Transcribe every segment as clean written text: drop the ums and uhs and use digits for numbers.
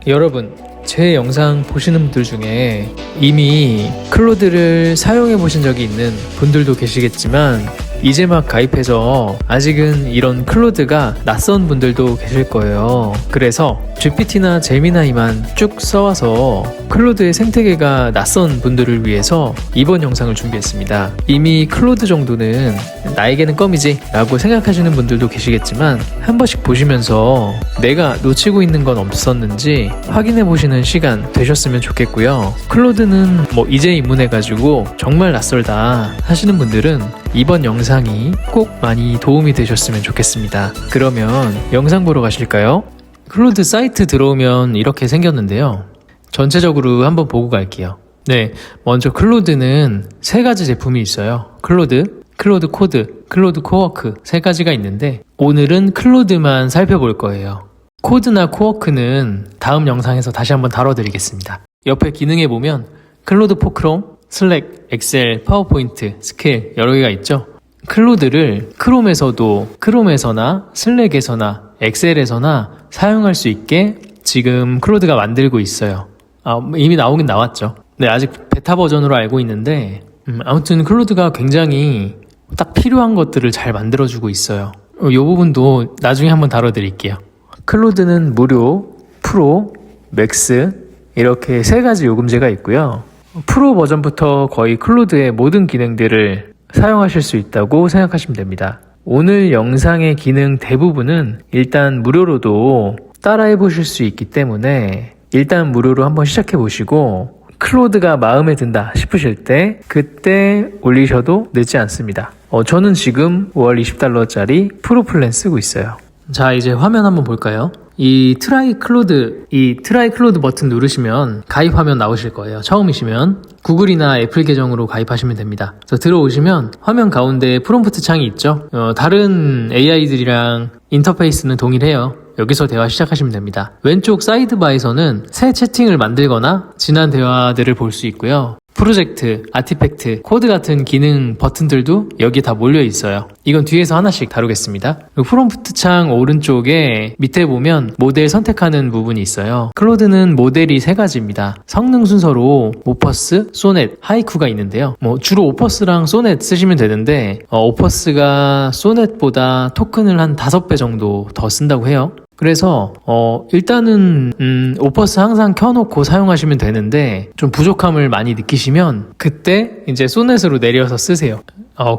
여러분, 제 영상 보시는 분들 중에 이미 클로드를 사용해 보신 적이 있는 분들도 계시겠지만 이제 막 가입해서 아직은 이런 클로드가 낯선 분들도 계실 거예요. 그래서 GPT나 제미나이만 쭉 써와서 클로드의 생태계가 낯선 분들을 위해서 이번 영상을 준비했습니다. 이미 클로드 정도는 나에게는 껌이지 라고 생각하시는 분들도 계시겠지만 한 번씩 보시면서 내가 놓치고 있는 건 없었는지 확인해 보시는 시간 되셨으면 좋겠고요. 클로드는 이제 입문해가지고 정말 낯설다 하시는 분들은 이번 영상이 꼭 많이 도움이 되셨으면 좋겠습니다. 그러면 영상 보러 가실까요? 클로드 사이트 들어오면 이렇게 생겼는데요. 전체적으로 한번 보고 갈게요. 네, 먼저 클로드는 세 가지 제품이 있어요. 클로드 코드, 클로드 코워크 세 가지가 있는데 오늘은 클로드만 살펴볼 거예요. 코드나 코워크는 다음 영상에서 다시 한번 다뤄드리겠습니다. 옆에 기능에 보면 클로드 포 크롬, 슬랙, 엑셀, 파워포인트, 스케일 여러 개가 있죠. 클로드를 크롬에서나 슬랙에서나 엑셀에서나 사용할 수 있게 지금 클로드가 만들고 있어요. 이미 나오긴 나왔죠. 네, 아직 베타 버전으로 알고 있는데 아무튼 클로드가 굉장히 딱 필요한 것들을 잘 만들어주고 있어요. 이 부분도 나중에 한번 다뤄드릴게요. 클로드는 무료, 프로, 맥스 이렇게 세 가지 요금제가 있고요. 프로 버전부터 거의 클로드의 모든 기능들을 사용하실 수 있다고 생각하시면 됩니다. 오늘 영상의 기능 대부분은 일단 무료로도 따라해 보실 수 있기 때문에 일단 무료로 한번 시작해 보시고 클로드가 마음에 든다 싶으실 때 그때 올리셔도 늦지 않습니다. 저는 지금 월 20달러짜리 프로 플랜 쓰고 있어요. 자, 이제 화면 한번 볼까요? 이 트라이 클로드 버튼 누르시면 가입 화면 나오실 거예요. 처음이시면 구글이나 애플 계정으로 가입하시면 됩니다. 그래서 들어오시면 화면 가운데 프롬프트 창이 있죠. 다른 AI들이랑 인터페이스는 동일해요. 여기서 대화 시작하시면 됩니다. 왼쪽 사이드바에서는 새 채팅을 만들거나 지난 대화들을 볼 수 있고요. 프로젝트, 아티팩트, 코드 같은 기능 버튼들도 여기에 다 몰려 있어요. 이건 뒤에서 하나씩 다루겠습니다. 프롬프트 창 오른쪽에 밑에 보면 모델 선택하는 부분이 있어요. 클로드는 모델이 세 가지입니다. 성능 순서로 오퍼스, 소넷, 하이쿠가 있는데요. 주로 오퍼스랑 소넷 쓰시면 되는데 오퍼스가 소넷보다 토큰을 한 5배 정도 더 쓴다고 해요. 그래서 일단은 오퍼스 항상 켜놓고 사용하시면 되는데 좀 부족함을 많이 느끼시면 그때 이제 소넷으로 내려서 쓰세요.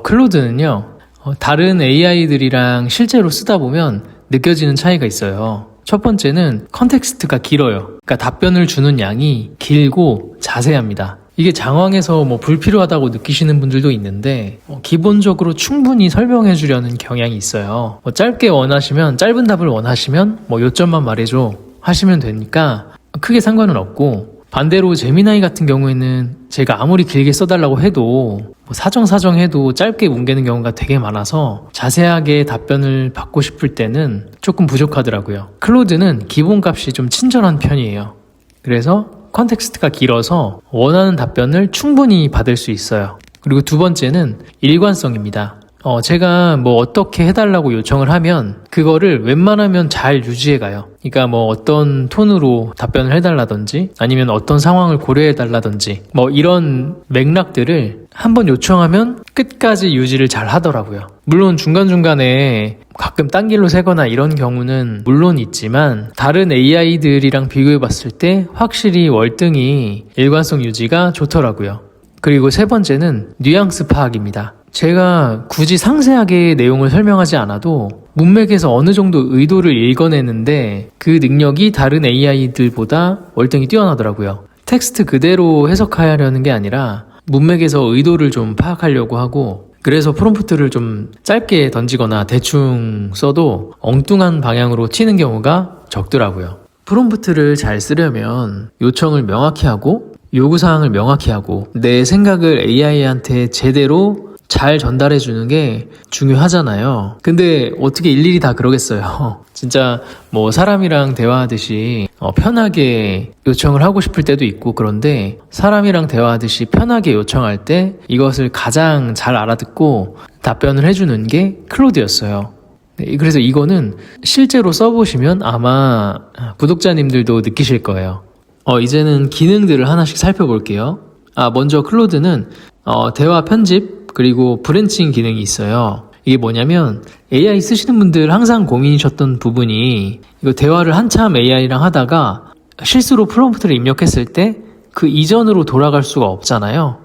클로드는요 다른 AI들이랑 실제로 쓰다 보면 느껴지는 차이가 있어요. 첫 번째는 컨텍스트가 길어요. 그러니까 답변을 주는 양이 길고 자세합니다. 이게 장황해서 불필요하다고 느끼시는 분들도 있는데 기본적으로 충분히 설명해 주려는 경향이 있어요. 짧게 원하시면 짧은 답을 원하시면 요점만 말해줘 하시면 되니까 크게 상관은 없고 반대로 제미나이 같은 경우에는 제가 아무리 길게 써달라고 해도 사정 해도 짧게 뭉개는 경우가 되게 많아서 자세하게 답변을 받고 싶을 때는 조금 부족하더라고요. 클로드는 기본값이 좀 친절한 편이에요. 그래서 컨텍스트가 길어서 원하는 답변을 충분히 받을 수 있어요. 그리고 두 번째는 일관성입니다. 제가 어떻게 해달라고 요청을 하면 그거를 웬만하면 잘 유지해가요. 그러니까 어떤 톤으로 답변을 해달라든지 아니면 어떤 상황을 고려해달라든지 이런 맥락들을 한번 요청하면 끝까지 유지를 잘 하더라고요. 물론 중간중간에 가끔 딴 길로 새거나 이런 경우는 물론 있지만 다른 AI들이랑 비교해봤을 때 확실히 월등히 일관성 유지가 좋더라고요. 그리고 세 번째는 뉘앙스 파악입니다. 제가 굳이 상세하게 내용을 설명하지 않아도 문맥에서 어느 정도 의도를 읽어내는데 그 능력이 다른 AI들보다 월등히 뛰어나더라고요. 텍스트 그대로 해석하려는 게 아니라 문맥에서 의도를 좀 파악하려고 하고 그래서 프롬프트를 좀 짧게 던지거나 대충 써도 엉뚱한 방향으로 튀는 경우가 적더라고요. 프롬프트를 잘 쓰려면 요청을 명확히 하고 요구사항을 명확히 하고 내 생각을 AI한테 제대로 잘 전달해 주는 게 중요하잖아요. 근데 어떻게 일일이 다 그러겠어요. 진짜 사람이랑 대화하듯이 편하게 요청을 하고 싶을 때도 있고 그런데 사람이랑 대화하듯이 편하게 요청할 때 이것을 가장 잘 알아듣고 답변을 해주는 게 클로드였어요. 네, 그래서 이거는 실제로 써보시면 아마 구독자님들도 느끼실 거예요. 이제는 기능들을 하나씩 살펴볼게요. 먼저 클로드는 대화 편집 그리고 브랜칭 기능이 있어요. 이게 뭐냐면 AI 쓰시는 분들 항상 고민이셨던 부분이 이거 대화를 한참 AI랑 하다가 실수로 프롬프트를 입력했을 때 그 이전으로 돌아갈 수가 없잖아요.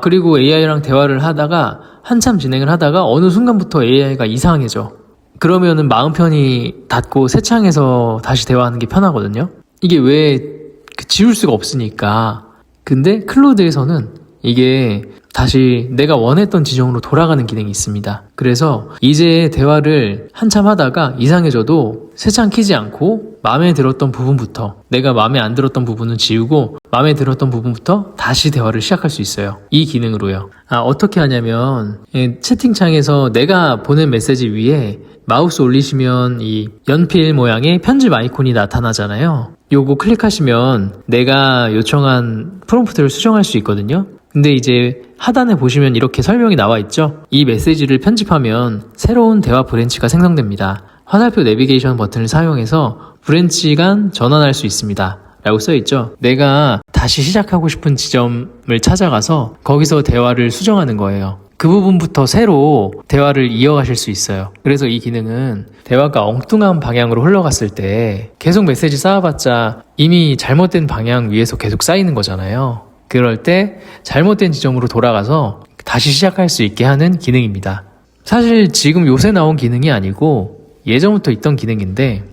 그리고 AI랑 대화를 하다가 한참 진행을 하다가 어느 순간부터 AI가 이상해져. 그러면은 마음 편히 닫고 새 창에서 다시 대화하는 게 편하거든요. 이게 왜 지울 수가 없으니까. 근데 클로드에서는 이게 다시 내가 원했던 지정으로 돌아가는 기능이 있습니다. 그래서 이제 대화를 한참 하다가 이상해져도 새 창 키지 않고 마음에 들었던 부분부터, 내가 마음에 안 들었던 부분은 지우고 마음에 들었던 부분부터 다시 대화를 시작할 수 있어요. 이 기능으로요. 어떻게 하냐면 채팅창에서 내가 보낸 메시지 위에 마우스 올리시면 이 연필 모양의 편집 아이콘이 나타나잖아요. 요거 클릭하시면 내가 요청한 프롬프트를 수정할 수 있거든요. 근데 이제 하단에 보시면 이렇게 설명이 나와 있죠. 이 메시지를 편집하면 새로운 대화 브랜치가 생성됩니다. 화살표 내비게이션 버튼을 사용해서 브랜치 간 전환할 수 있습니다. 라고 써있죠. 내가 다시 시작하고 싶은 지점을 찾아가서 거기서 대화를 수정하는 거예요. 그 부분부터 새로 대화를 이어가실 수 있어요. 그래서 이 기능은 대화가 엉뚱한 방향으로 흘러갔을 때 계속 메시지 쌓아봤자 이미 잘못된 방향 위에서 계속 쌓이는 거잖아요. 그럴 때 잘못된 지점으로 돌아가서 다시 시작할 수 있게 하는 기능입니다. 사실 지금 요새 나온 기능이 아니고 예전부터 있던 기능인데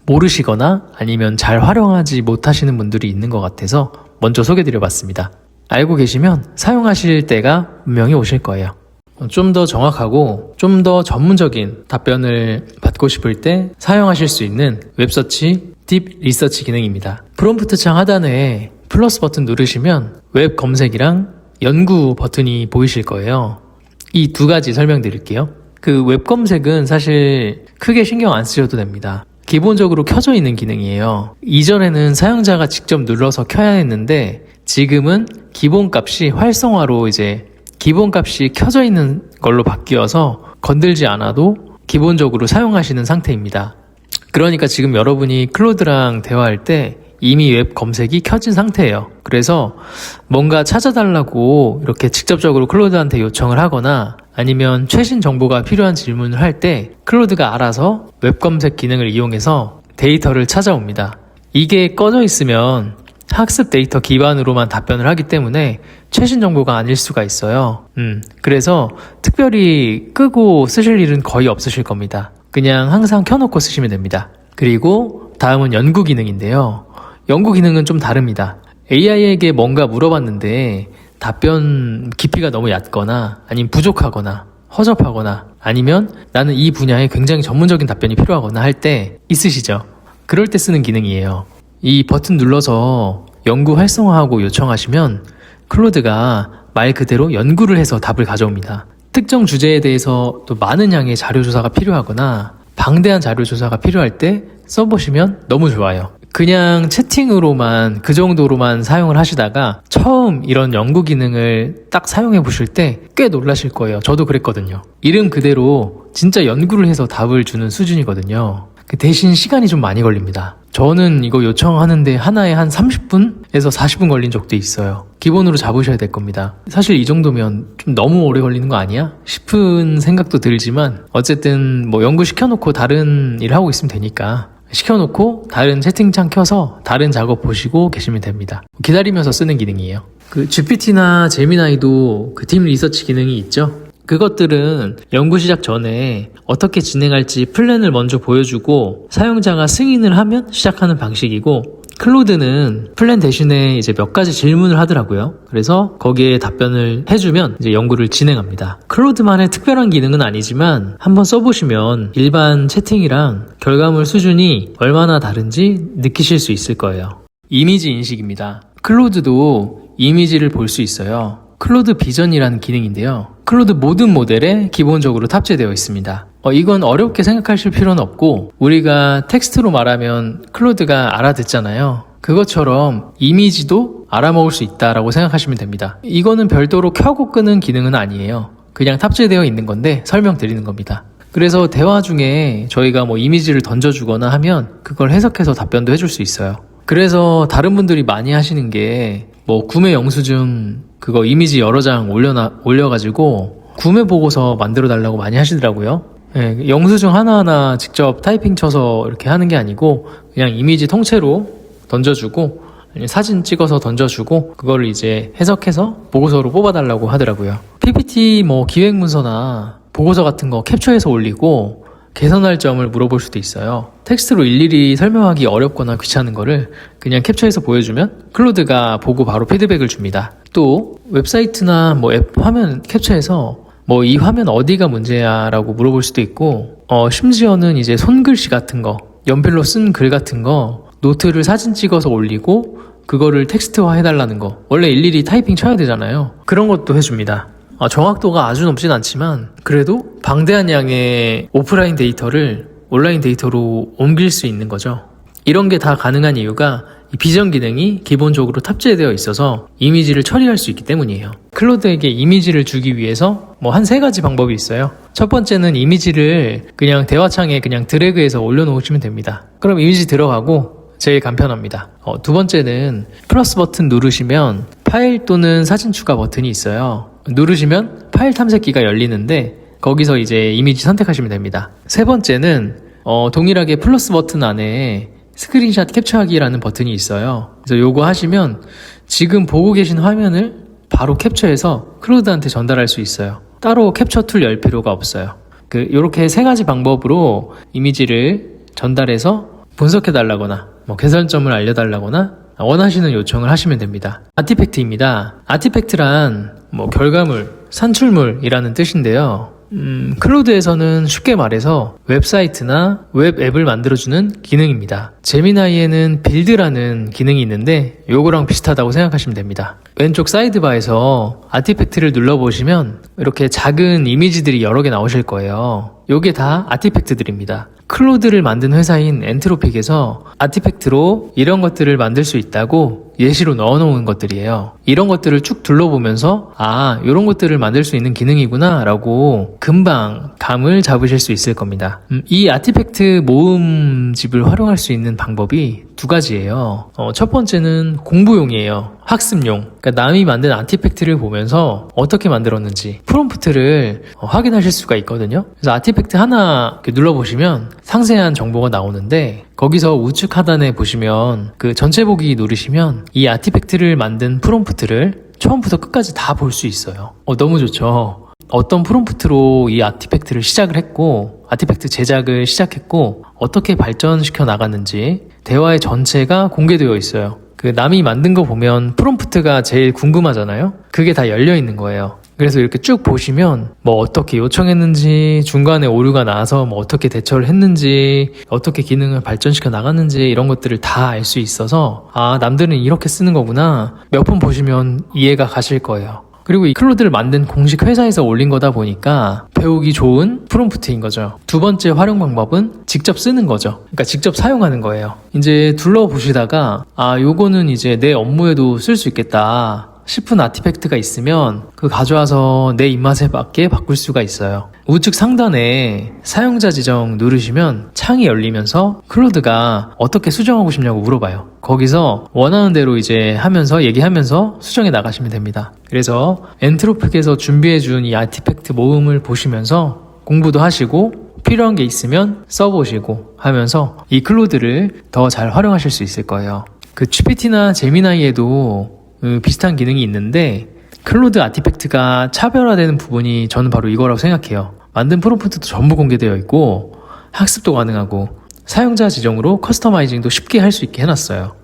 모르시거나 아니면 잘 활용하지 못하시는 분들이 있는 것 같아서 먼저 소개드려봤습니다. 알고 계시면 사용하실 때가 분명히 오실 거예요. 좀 더 정확하고 좀 더 전문적인 답변을 받고 싶을 때 사용하실 수 있는 웹서치 딥 리서치 기능입니다. 프롬프트 창 하단에 플러스 버튼 누르시면 웹 검색이랑 연구 버튼이 보이실 거예요. 이 두 가지 설명드릴게요. 그 웹 검색은 사실 크게 신경 안 쓰셔도 됩니다. 기본적으로 켜져 있는 기능이에요. 이전에는 사용자가 직접 눌러서 켜야 했는데 지금은 기본값이 활성화로 이제 기본값이 켜져 있는 걸로 바뀌어서 건들지 않아도 기본적으로 사용하시는 상태입니다. 그러니까 지금 여러분이 클로드랑 대화할 때 이미 웹 검색이 켜진 상태예요. 그래서 뭔가 찾아달라고 이렇게 직접적으로 클로드한테 요청을 하거나 아니면 최신 정보가 필요한 질문을 할 때 클로드가 알아서 웹 검색 기능을 이용해서 데이터를 찾아옵니다. 이게 꺼져 있으면 학습 데이터 기반으로만 답변을 하기 때문에 최신 정보가 아닐 수가 있어요. 그래서 특별히 끄고 쓰실 일은 거의 없으실 겁니다. 그냥 항상 켜놓고 쓰시면 됩니다. 그리고 다음은 연구 기능인데요. 연구 기능은 좀 다릅니다. AI에게 뭔가 물어봤는데 답변 깊이가 너무 얕거나 아니면 부족하거나 허접하거나 아니면 나는 이 분야에 굉장히 전문적인 답변이 필요하거나 할 때 있으시죠? 그럴 때 쓰는 기능이에요. 이 버튼 눌러서 연구 활성화하고 요청하시면 클로드가 말 그대로 연구를 해서 답을 가져옵니다. 특정 주제에 대해서 또 많은 양의 자료 조사가 필요하거나 방대한 자료 조사가 필요할 때 써보시면 너무 좋아요. 그냥 채팅으로만 그 정도로만 사용을 하시다가 처음 이런 연구 기능을 딱 사용해 보실 때 꽤 놀라실 거예요. 저도 그랬거든요. 이름 그대로 진짜 연구를 해서 답을 주는 수준이거든요. 대신 시간이 좀 많이 걸립니다. 저는 이거 요청하는데 하나에 한 30분에서 40분 걸린 적도 있어요. 기본으로 잡으셔야 될 겁니다. 사실 이 정도면 좀 너무 오래 걸리는 거 아니야? 싶은 생각도 들지만 어쨌든 뭐 연구 시켜놓고 다른 일 하고 있으면 되니까 시켜놓고 다른 채팅창 켜서 다른 작업 보시고 계시면 됩니다. 기다리면서 쓰는 기능이에요. 그 GPT나 제미나이도 그 팀 리서치 기능이 있죠. 그것들은 연구 시작 전에 어떻게 진행할지 플랜을 먼저 보여주고 사용자가 승인을 하면 시작하는 방식이고 클로드는 플랜 대신에 이제 몇 가지 질문을 하더라고요. 그래서 거기에 답변을 해주면 이제 연구를 진행합니다. 클로드만의 특별한 기능은 아니지만 한번 써보시면 일반 채팅이랑 결과물 수준이 얼마나 다른지 느끼실 수 있을 거예요. 이미지 인식입니다. 클로드도 이미지를 볼 수 있어요. 클로드 비전이라는 기능인데요. 클로드 모든 모델에 기본적으로 탑재되어 있습니다. 이건 어렵게 생각하실 필요는 없고 우리가 텍스트로 말하면 클로드가 알아듣잖아요. 그것처럼 이미지도 알아먹을 수 있다라고 생각하시면 됩니다. 이거는 별도로 켜고 끄는 기능은 아니에요. 그냥 탑재되어 있는 건데 설명드리는 겁니다. 그래서 대화 중에 저희가 뭐 이미지를 던져주거나 하면 그걸 해석해서 답변도 해줄 수 있어요. 그래서 다른 분들이 많이 하시는 게 뭐 구매 영수증 그거 이미지 여러 장 올려가지고 구매 보고서 만들어 달라고 많이 하시더라고요. 네, 영수증 하나하나 직접 타이핑 쳐서 이렇게 하는 게 아니고 그냥 이미지 통째로 던져주고 사진 찍어서 던져주고 그거를 이제 해석해서 보고서로 뽑아달라고 하더라고요. PPT 뭐 기획문서나 보고서 같은 거 캡처해서 올리고 개선할 점을 물어볼 수도 있어요. 텍스트로 일일이 설명하기 어렵거나 귀찮은 거를 그냥 캡처해서 보여주면 클로드가 보고 바로 피드백을 줍니다. 또 웹사이트나 뭐 앱 화면 캡처해서 뭐 이 화면 어디가 문제야 라고 물어볼 수도 있고 심지어는 이제 손글씨 같은 거 연필로 쓴 글 같은 거 노트를 사진 찍어서 올리고 그거를 텍스트화 해달라는 거 원래 일일이 타이핑 쳐야 되잖아요. 그런 것도 해줍니다. 정확도가 아주 높진 않지만 그래도 방대한 양의 오프라인 데이터를 온라인 데이터로 옮길 수 있는 거죠. 이런 게 다 가능한 이유가 이 비전 기능이 기본적으로 탑재되어 있어서 이미지를 처리할 수 있기 때문이에요. 클로드에게 이미지를 주기 위해서 뭐 한 3가지 방법이 있어요. 첫 번째는 이미지를 그냥 대화창에 그냥 드래그해서 올려놓으시면 됩니다. 그럼 이미지 들어가고 제일 간편합니다. 두 번째는 플러스 버튼 누르시면 파일 또는 사진 추가 버튼이 있어요. 누르시면 파일 탐색기가 열리는데 거기서 이제 이미지 선택하시면 됩니다. 세 번째는 동일하게 플러스 버튼 안에 스크린샷 캡처하기라는 버튼이 있어요. 그래서 요거 하시면 지금 보고 계신 화면을 바로 캡처해서 클로드한테 전달할 수 있어요. 따로 캡처 툴 열 필요가 없어요. 요렇게 3가지 방법으로 이미지를 전달해서 분석해 달라거나 뭐 개선점을 알려달라거나 원하시는 요청을 하시면 됩니다. 아티팩트입니다. 아티팩트란 뭐 결과물, 산출물이라는 뜻인데요. 클로드에서는 쉽게 말해서 웹사이트나 웹 앱을 만들어주는 기능입니다. 제미나이에는 빌드라는 기능이 있는데 요거랑 비슷하다고 생각하시면 됩니다. 왼쪽 사이드바에서 아티팩트를 눌러보시면 이렇게 작은 이미지들이 여러 개 나오실 거예요. 요게 다 아티팩트들입니다. 클로드를 만든 회사인 엔트로픽에서 아티팩트로 이런 것들을 만들 수 있다고 예시로 넣어놓은 것들이에요. 이런 것들을 쭉 둘러보면서 이런 것들을 만들 수 있는 기능이구나 라고 금방 감을 잡으실 수 있을 겁니다. 이 아티팩트 모음집을 활용할 수 있는 방법이 2가지예요. 첫 번째는 공부용이에요. 학습용. 그러니까 남이 만든 아티팩트를 보면서 어떻게 만들었는지 프롬프트를 확인하실 수가 있거든요. 그래서 아티팩트 하나 이렇게 눌러보시면 상세한 정보가 나오는데 거기서 우측 하단에 보시면 그 전체 보기 누르시면 이 아티팩트를 만든 프롬프트를 처음부터 끝까지 다 볼 수 있어요. 너무 좋죠. 어떤 프롬프트로 이 아티팩트를 시작을 했고 아티팩트 제작을 시작했고 어떻게 발전시켜 나갔는지 대화의 전체가 공개되어 있어요. 남이 만든 거 보면 프롬프트가 제일 궁금하잖아요. 그게 다 열려 있는 거예요. 그래서 이렇게 쭉 보시면 뭐 어떻게 요청했는지 중간에 오류가 나서 뭐 어떻게 대처를 했는지 어떻게 기능을 발전시켜 나갔는지 이런 것들을 다 알 수 있어서 남들은 이렇게 쓰는 거구나 몇 번 보시면 이해가 가실 거예요. 그리고 이 클로드를 만든 공식 회사에서 올린 거다 보니까 배우기 좋은 프롬프트인 거죠. 2번째 활용 방법은 직접 쓰는 거죠. 그러니까 직접 사용하는 거예요. 이제 둘러보시다가 요거는 이제 내 업무에도 쓸 수 있겠다 싶은 아티팩트가 있으면 가져와서 내 입맛에 맞게 바꿀 수가 있어요. 우측 상단에 사용자 지정 누르시면 창이 열리면서 클로드가 어떻게 수정하고 싶냐고 물어봐요. 거기서 원하는 대로 이제 얘기하면서 수정해 나가시면 됩니다. 그래서 엔트로픽에서 준비해준 이 아티팩트 모음을 보시면서 공부도 하시고 필요한 게 있으면 써보시고 하면서 이 클로드를 더 잘 활용하실 수 있을 거예요. GPT나 제미나이에도 비슷한 기능이 있는데 클로드 아티팩트가 차별화되는 부분이 저는 바로 이거라고 생각해요. 만든 프롬프트도 전부 공개되어 있고 학습도 가능하고 사용자 지정으로 커스터마이징도 쉽게 할 수 있게 해놨어요.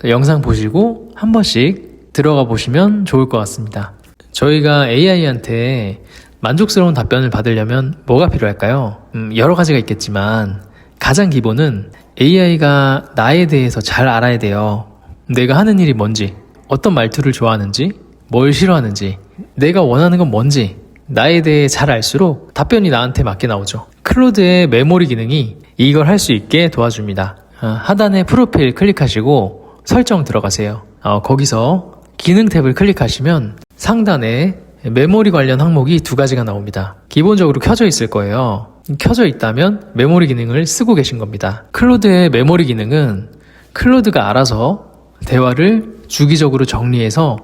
영상 보시고 한 번씩 들어가 보시면 좋을 것 같습니다. 저희가 AI한테 만족스러운 답변을 받으려면 뭐가 필요할까요? 여러 가지가 있겠지만 가장 기본은 AI가 나에 대해서 잘 알아야 돼요. 내가 하는 일이 뭔지, 어떤 말투를 좋아하는지, 뭘 싫어하는지, 내가 원하는 건 뭔지 나에 대해 잘 알수록 답변이 나한테 맞게 나오죠. 클로드의 메모리 기능이 이걸 할 수 있게 도와줍니다. 하단에 프로필 클릭하시고 설정 들어가세요. 거기서 기능 탭을 클릭하시면 상단에 메모리 관련 항목이 2가지가 나옵니다. 기본적으로 켜져 있을 거예요. 켜져 있다면 메모리 기능을 쓰고 계신 겁니다. 클로드의 메모리 기능은 클로드가 알아서 대화를 주기적으로 정리해서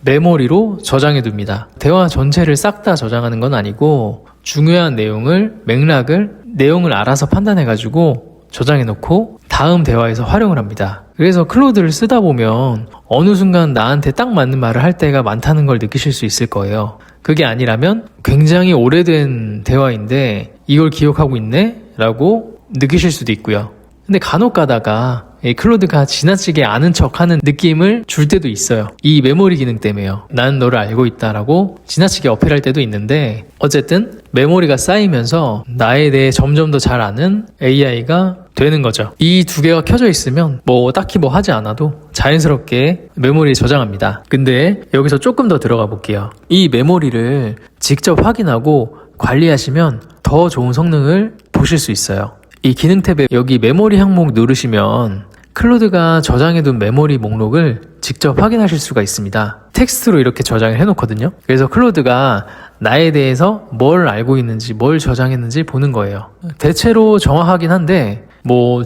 메모리로 저장해 둡니다. 대화 전체를 싹 다 저장하는 건 아니고 중요한 내용을 알아서 판단해 가지고 저장해 놓고 다음 대화에서 활용을 합니다. 그래서 클로드를 쓰다 보면 어느 순간 나한테 딱 맞는 말을 할 때가 많다는 걸 느끼실 수 있을 거예요. 그게 아니라면 굉장히 오래된 대화인데 이걸 기억하고 있네? 라고 느끼실 수도 있고요. 근데 간혹 가다가 이 클로드가 지나치게 아는 척하는 느낌을 줄 때도 있어요. 이 메모리 기능 때문에요. 난 너를 알고 있다라고 지나치게 어필할 때도 있는데 어쨌든 메모리가 쌓이면서 나에 대해 점점 더 잘 아는 AI가 되는 거죠. 이 두 개가 켜져 있으면 딱히 하지 않아도 자연스럽게 메모리에 저장합니다. 근데 여기서 조금 더 들어가 볼게요. 이 메모리를 직접 확인하고 관리하시면 더 좋은 성능을 보실 수 있어요. 이 기능 탭에 여기 메모리 항목 누르시면 클로드가 저장해둔 메모리 목록을 직접 확인하실 수가 있습니다. 텍스트로 이렇게 저장을 해놓거든요. 그래서 클로드가 나에 대해서 뭘 알고 있는지, 뭘 저장했는지 보는 거예요. 대체로 정확하긴 한데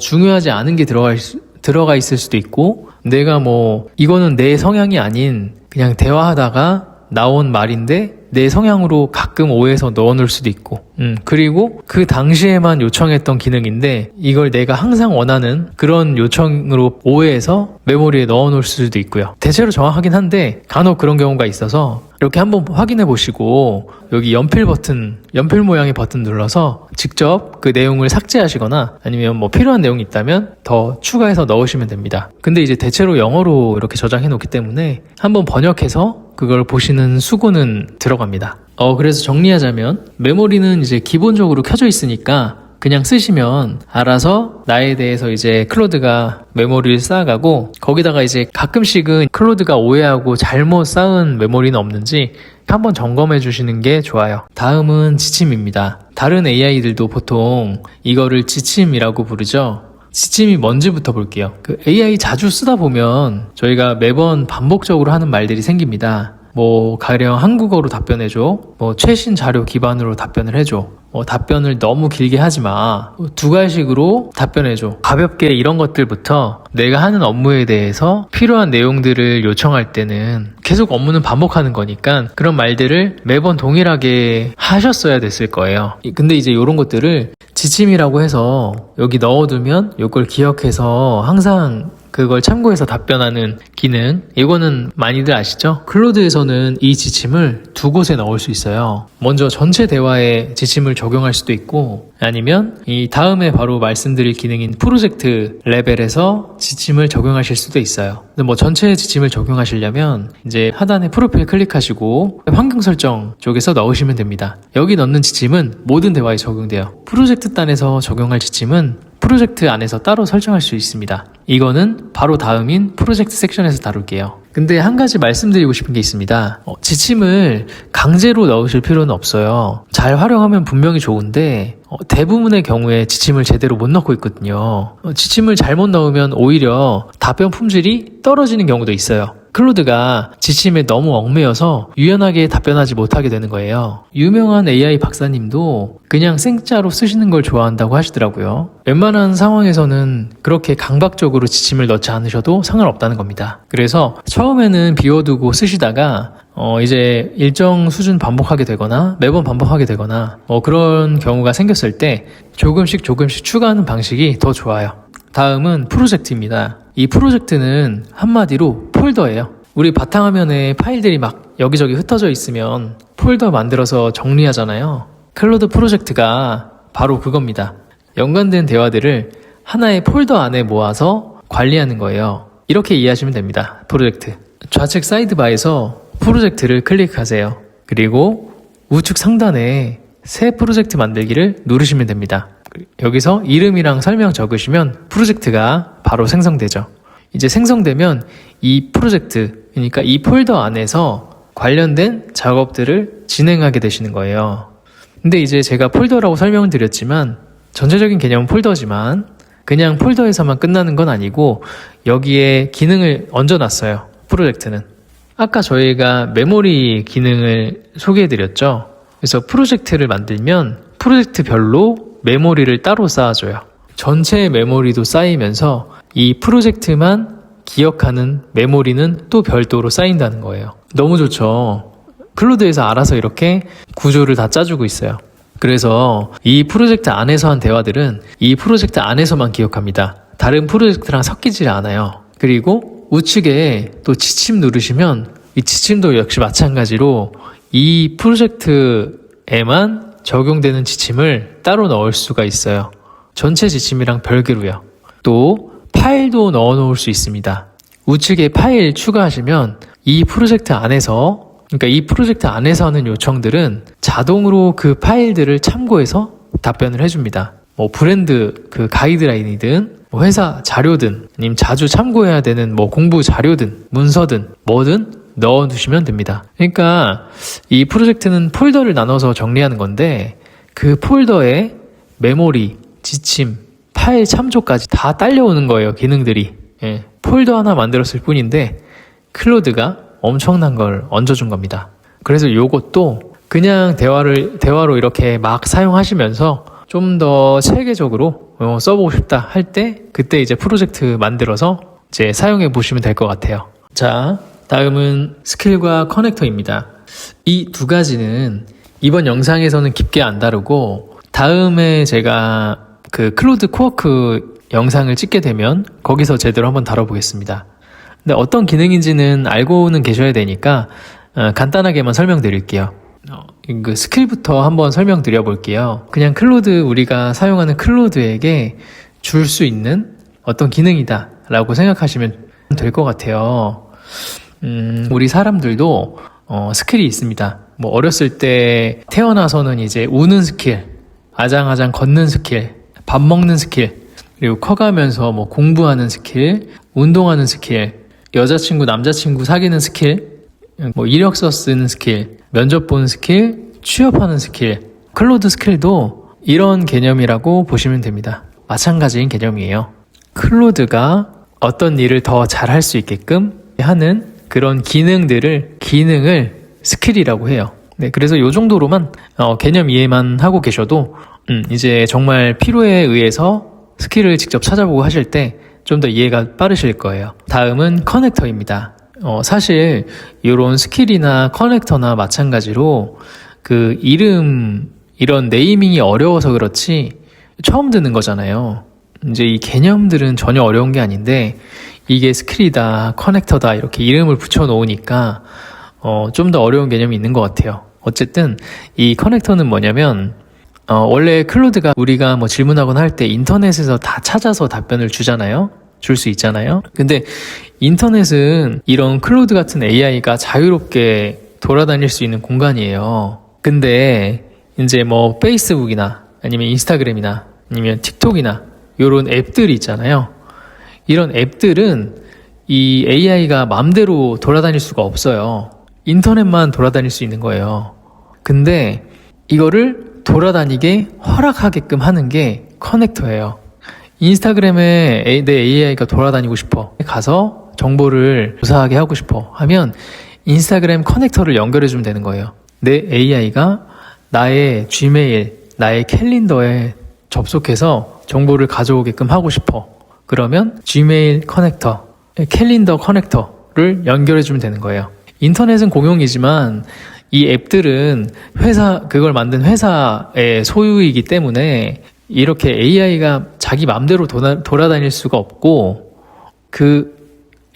중요하지 않은 게 들어가 있을 수도 있고, 내가 이거는 내 성향이 아닌 그냥 대화하다가 나온 말인데 내 성향으로 가끔 오해해서 넣어놓을 수도 있고, 그리고 그 당시에만 요청했던 기능인데 이걸 내가 항상 원하는 그런 요청으로 오해해서 메모리에 넣어놓을 수도 있고요. 대체로 정확하긴 한데 간혹 그런 경우가 있어서 이렇게 한번 확인해 보시고 여기 연필 모양의 버튼 눌러서 직접 그 내용을 삭제하시거나 아니면 필요한 내용이 있다면 더 추가해서 넣으시면 됩니다. 근데 이제 대체로 영어로 이렇게 저장해 놓기 때문에 한번 번역해서 그걸 보시는 수고는 들어갑니다. 그래서 정리하자면 메모리는 이제 기본적으로 켜져 있으니까 그냥 쓰시면 알아서 나에 대해서 이제 클로드가 메모리를 쌓아가고, 거기다가 이제 가끔씩은 클로드가 오해하고 잘못 쌓은 메모리는 없는지 한번 점검해 주시는 게 좋아요. 다음은 지침입니다. 다른 AI들도 보통 이거를 지침이라고 부르죠. 지침이 뭔지부터 볼게요. AI 자주 쓰다 보면 저희가 매번 반복적으로 하는 말들이 생깁니다. 가령 한국어로 답변해줘. 최신 자료 기반으로 답변을 해줘. 답변을 너무 길게 하지 마. 두 가지식으로 답변해줘. 가볍게 이런 것들부터 내가 하는 업무에 대해서 필요한 내용들을 요청할 때는 계속 업무는 반복하는 거니까 그런 말들을 매번 동일하게 하셨어야 됐을 거예요. 근데 이제 이런 것들을 지침이라고 해서 여기 넣어두면 이걸 기억해서 항상 그걸 참고해서 답변하는 기능, 이거는 많이들 아시죠? 클로드에서는 이 지침을 두 곳에 넣을 수 있어요. 먼저 전체 대화에 지침을 적용할 수도 있고, 아니면 이 다음에 바로 말씀드릴 기능인 프로젝트 레벨에서 지침을 적용하실 수도 있어요. 근데 전체 지침을 적용하시려면 이제 하단에 프로필 클릭하시고 환경 설정 쪽에서 넣으시면 됩니다. 여기 넣는 지침은 모든 대화에 적용돼요. 프로젝트 단에서 적용할 지침은 프로젝트 안에서 따로 설정할 수 있습니다. 이거는 바로 다음인 프로젝트 섹션에서 다룰게요. 근데 한 가지 말씀드리고 싶은 게 있습니다. 지침을 강제로 넣으실 필요는 없어요. 잘 활용하면 분명히 좋은데 대부분의 경우에 지침을 제대로 못 넣고 있거든요. 지침을 잘못 넣으면 오히려 답변 품질이 떨어지는 경우도 있어요. 클로드가 지침에 너무 얽매여서 유연하게 답변하지 못하게 되는 거예요. 유명한 AI 박사님도 그냥 생짜로 쓰시는 걸 좋아한다고 하시더라고요. 웬만한 상황에서는 그렇게 강박적으로 지침을 넣지 않으셔도 상관없다는 겁니다. 그래서 처음에는 비워두고 쓰시다가 이제 일정 수준 반복하게 되거나 매번 반복하게 되거나 그런 경우가 생겼을 때 조금씩 추가하는 방식이 더 좋아요. 다음은 프로젝트입니다. 이 프로젝트는 한마디로 폴더예요. 우리 바탕화면에 파일들이 막 여기저기 흩어져 있으면 폴더 만들어서 정리하잖아요. 클로드 프로젝트가 바로 그겁니다. 연관된 대화들을 하나의 폴더 안에 모아서 관리하는 거예요. 이렇게 이해하시면 됩니다. 프로젝트. 좌측 사이드바에서 프로젝트를 클릭하세요. 그리고 우측 상단에 새 프로젝트 만들기를 누르시면 됩니다. 여기서 이름이랑 설명 적으시면 프로젝트가 바로 생성되죠. 이제 생성되면 이 프로젝트, 그러니까 이 폴더 안에서 관련된 작업들을 진행하게 되시는 거예요. 근데 이제 제가 폴더라고 설명을 드렸지만 전체적인 개념은 폴더지만 그냥 폴더에서만 끝나는 건 아니고 여기에 기능을 얹어놨어요. 프로젝트는. 아까 저희가 메모리 기능을 소개해드렸죠. 그래서 프로젝트를 만들면 프로젝트별로 메모리를 따로 쌓아줘요. 전체 메모리도 쌓이면서 이 프로젝트만 기억하는 메모리는 또 별도로 쌓인다는 거예요. 너무 좋죠. 클로드에서 알아서 이렇게 구조를 다 짜주고 있어요. 그래서 이 프로젝트 안에서 한 대화들은 이 프로젝트 안에서만 기억합니다. 다른 프로젝트랑 섞이지 않아요. 그리고 우측에 또 지침 누르시면 이 지침도 역시 마찬가지로 이 프로젝트에만 적용되는 지침을 따로 넣을 수가 있어요. 전체 지침이랑 별개로요. 또 파일도 넣어 놓을 수 있습니다. 우측에 파일 추가하시면 이 프로젝트 안에서, 그러니까 이 프로젝트 안에서 하는 요청들은 자동으로 그 파일들을 참고해서 답변을 해줍니다. 뭐 브랜드 그 가이드라인이든 뭐 회사 자료든 아니면 자주 참고해야 되는 뭐 공부 자료든 문서든 뭐든 넣어두시면 됩니다. 그러니까 이 프로젝트는 폴더를 나눠서 정리하는 건데 그 폴더에 메모리, 지침, 파일 참조까지 다 딸려오는 거예요. 기능들이. 예, 폴더 하나 만들었을 뿐인데 클로드가 엄청난 걸 얹어준 겁니다. 그래서 요것도 그냥 대화로 이렇게 막 사용하시면서 좀 더 체계적으로 써보고 싶다 할 때 그때 이제 프로젝트 만들어서 이제 사용해 보시면 될 것 같아요. 자, 다음은 스킬과 커넥터입니다. 이 두 가지는 이번 영상에서는 깊게 안 다루고 다음에 제가 그 클로드 코워크 영상을 찍게 되면 거기서 제대로 한번 다뤄보겠습니다. 근데 어떤 기능인지는 알고는 계셔야 되니까 간단하게만 설명드릴게요. 그 스킬부터 한번 설명드려 볼게요. 그냥 클로드, 우리가 사용하는 클로드에게 줄 수 있는 어떤 기능이다 라고 생각하시면 될 것 같아요. 우리 사람들도 스킬이 있습니다. 뭐 어렸을 때 태어나서는 이제 우는 스킬, 아장아장 걷는 스킬, 밥 먹는 스킬, 그리고 커가면서 뭐 공부하는 스킬, 운동하는 스킬, 여자친구, 남자친구 사귀는 스킬, 뭐 이력서 쓰는 스킬, 면접 보는 스킬, 취업하는 스킬. 클로드 스킬도 이런 개념이라고 보시면 됩니다. 마찬가지인 개념이에요. 클로드가 어떤 일을 더 잘할 수 있게끔 하는 그런 기능을 스킬이라고 해요. 네, 그래서 이 정도로만 개념 이해만 하고 계셔도 이제 정말 필요에 의해서 스킬을 직접 찾아보고 하실 때 좀 더 이해가 빠르실 거예요. 다음은 커넥터입니다. 사실 이런 스킬이나 커넥터나 마찬가지로 그 이런 네이밍이 어려워서 그렇지 처음 듣는 거잖아요. 이제 이 개념들은 전혀 어려운 게 아닌데 이게 스킬이다, 커넥터다 이렇게 이름을 붙여 놓으니까 좀 더 어려운 개념이 있는 것 같아요. 어쨌든 이 커넥터는 뭐냐면 원래 클로드가 우리가 뭐 질문하거나 할 때 인터넷에서 다 찾아서 답변을 주잖아요. 줄 수 있잖아요. 근데 인터넷은 이런 클로드 같은 AI가 자유롭게 돌아다닐 수 있는 공간이에요. 근데 이제 뭐 페이스북이나 아니면 인스타그램이나 아니면 틱톡이나 이런 앱들이 있잖아요. 이런 앱들은 이 AI가 마음대로 돌아다닐 수가 없어요. 인터넷만 돌아다닐 수 있는 거예요. 근데 이거를 돌아다니게 허락하게끔 하는 게 커넥터예요. 인스타그램에 내 AI가 돌아다니고 싶어, 가서 정보를 조사하게 하고 싶어 하면 인스타그램 커넥터를 연결해주면 되는 거예요. 내 AI가 나의 지메일, 나의 캘린더에 접속해서 정보를 가져오게끔 하고 싶어. 그러면 지메일 커넥터, 캘린더 커넥터를 연결해주면 되는 거예요. 인터넷은 공용이지만 이 앱들은 그걸 만든 회사의 소유이기 때문에 이렇게 AI가 자기 마음대로 돌아다닐 수가 없고 그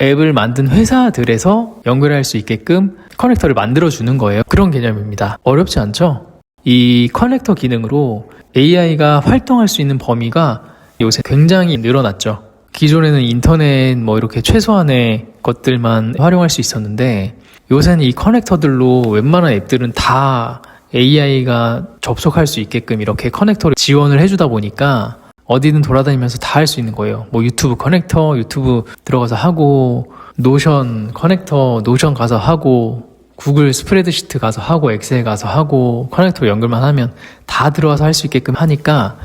앱을 만든 회사들에서 연결할 수 있게끔 커넥터를 만들어주는 거예요. 그런 개념입니다. 어렵지 않죠? 이 커넥터 기능으로 AI가 활동할 수 있는 범위가 요새 굉장히 늘어났죠. 기존에는 인터넷 뭐 이렇게 최소한의 것들만 활용할 수 있었는데 요새는 이 커넥터들로 웬만한 앱들은 다 AI가 접속할 수 있게끔 이렇게 커넥터를 지원을 해주다 보니까 어디든 돌아다니면서 다 할 수 있는 거예요. 뭐 유튜브 커넥터, 유튜브 들어가서 하고, 노션 커넥터, 노션 가서 하고, 구글 스프레드시트 가서 하고, 엑셀 가서 하고, 커넥터로 연결만 하면 다 들어와서 할 수 있게끔 하니까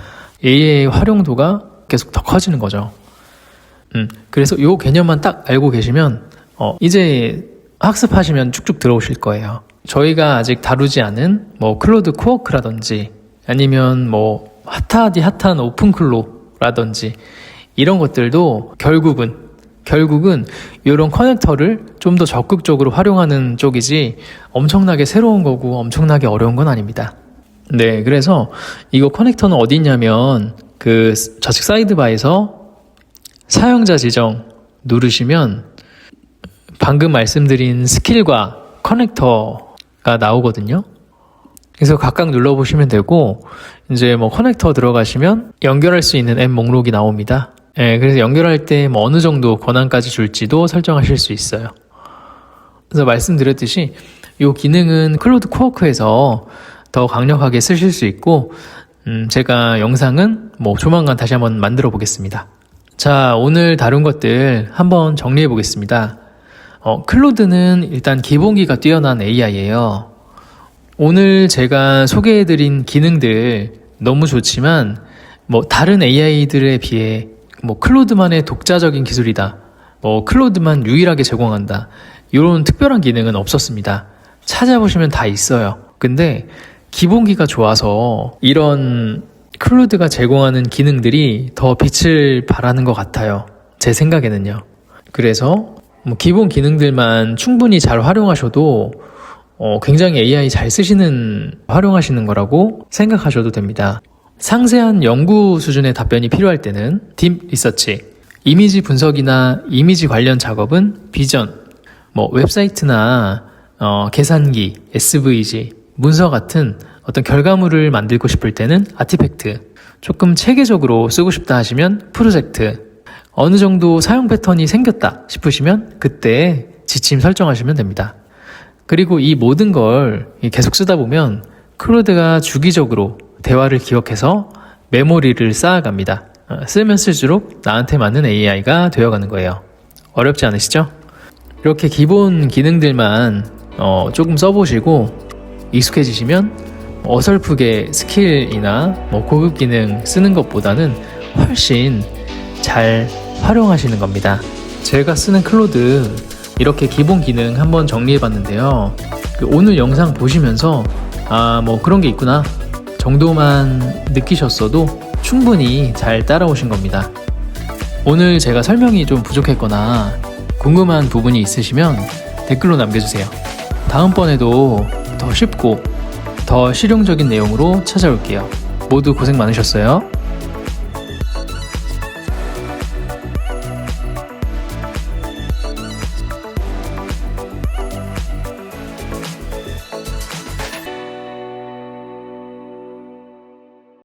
AI의 활용도가 계속 더 커지는 거죠. 그래서 이 개념만 딱 알고 계시면 이제 학습하시면 쭉쭉 들어오실 거예요. 저희가 아직 다루지 않은 뭐 클로드 코워크라든지 아니면 뭐 핫한 오픈클로라든지 이런 것들도 결국은 이런 커넥터를 좀 더 적극적으로 활용하는 쪽이지 엄청나게 새로운 거고 엄청나게 어려운 건 아닙니다. 네, 그래서 이거 커넥터는 어디 있냐면 그 좌측 사이드바에서 사용자 지정 누르시면 방금 말씀드린 스킬과 커넥터가 나오거든요. 그래서 각각 눌러보시면 되고, 이제 뭐 커넥터 들어가시면 연결할 수 있는 앱 목록이 나옵니다. 예, 그래서 연결할 때 뭐 어느 정도 권한까지 줄지도 설정하실 수 있어요. 그래서 말씀드렸듯이 이 기능은 클로드 코워크에서 더 강력하게 쓰실 수 있고, 제가 영상은 뭐 조만간 다시 한번 만들어 보겠습니다. 자, 오늘 다룬 것들 한번 정리해 보겠습니다. 클로드는 일단 기본기가 뛰어난 AI예요. 오늘 제가 소개해드린 기능들 너무 좋지만 뭐 다른 AI들에 비해 뭐 클로드만의 독자적인 기술이다, 뭐 클로드만 유일하게 제공한다, 이런 특별한 기능은 없었습니다. 찾아보시면 다 있어요. 근데 기본기가 좋아서 이런 클로드가 제공하는 기능들이 더 빛을 발하는 것 같아요. 제 생각에는요. 그래서 뭐 기본 기능들만 충분히 잘 활용하셔도 굉장히 AI 잘 활용하시는 거라고 생각하셔도 됩니다. 상세한 연구 수준의 답변이 필요할 때는 딥 리서치, 이미지 분석이나 이미지 관련 작업은 비전, 뭐 웹사이트나 계산기, SVG, 문서 같은 어떤 결과물을 만들고 싶을 때는 아티팩트, 조금 체계적으로 쓰고 싶다 하시면 프로젝트, 어느 정도 사용 패턴이 생겼다 싶으시면 그때 지침 설정하시면 됩니다. 그리고 이 모든 걸 계속 쓰다 보면 클로드가 주기적으로 대화를 기억해서 메모리를 쌓아갑니다. 쓰면 쓸수록 나한테 맞는 AI가 되어가는 거예요. 어렵지 않으시죠? 이렇게 기본 기능들만 조금 써보시고 익숙해지시면 어설프게 스킬이나 뭐 고급 기능 쓰는 것보다는 훨씬 잘 활용하시는 겁니다. 제가 쓰는 클로드 이렇게 기본 기능 한번 정리해봤는데요. 오늘 영상 보시면서 뭐 그런 게 있구나 정도만 느끼셨어도 충분히 잘 따라오신 겁니다. 오늘 제가 설명이 좀 부족했거나 궁금한 부분이 있으시면 댓글로 남겨주세요. 다음번에도 더 쉽고 더 실용적인 내용으로 찾아올게요. 모두 고생 많으셨어요.